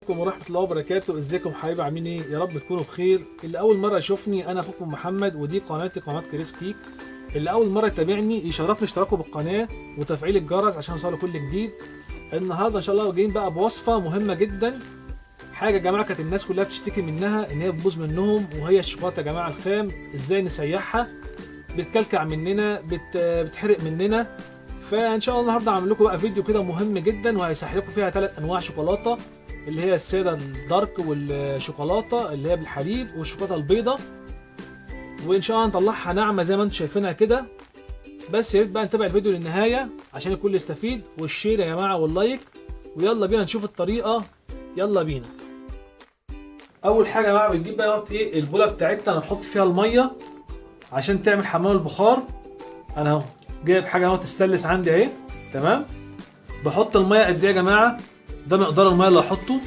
عليكم ورحمة الله وبركاته. ازيكم حبايبي، عاملين ايه؟ يا رب تكونوا بخير. اللي اول مرة يشوفني انا اخوكم محمد، ودي قناتي قناة كريس كيك. اللي اول مرة يتابعني يشرفني اشتراكه بالقناة وتفعيل الجرس عشان يوصله كل جديد. النهارده ان شاء الله جايين بقى بوصفة مهمة جدا. حاجة يا جماعة كانت الناس كلها بتشتكي منها ان هي بتبوظ منهم، وهي الشوكولاتة يا جماعة الخام. ازاي نسيحها؟ بتكلكع مننا، بتحرق مننا. فان شاء الله النهارده هعمل لكم بقى فيديو كده مهم جدا، وهيسحب لكم فيها 3 انواع شوكولاته، اللي هي الساده الدارك، والشوكولاته اللي هي بالحليب، والشوكولاته البيضاء. وان شاء الله نطلعها ناعمه زي ما انتم شايفينها كده. بس يا ريت بقى نتابع الفيديو للنهايه عشان الكل يستفيد، والشير يا جماعه واللايك. ويلا بينا نشوف الطريقه. يلا بينا. اول حاجه يا جماعه بنجيب بقى ايه البوله بتاعتنا، نحط فيها الميه عشان تعمل حمام البخار. انا اهو جايب حاجه اهو تستلس عندي اهي، تمام. بحط الميه قد ايه يا جماعه؟ ده مقدار الميه اللي هحطه.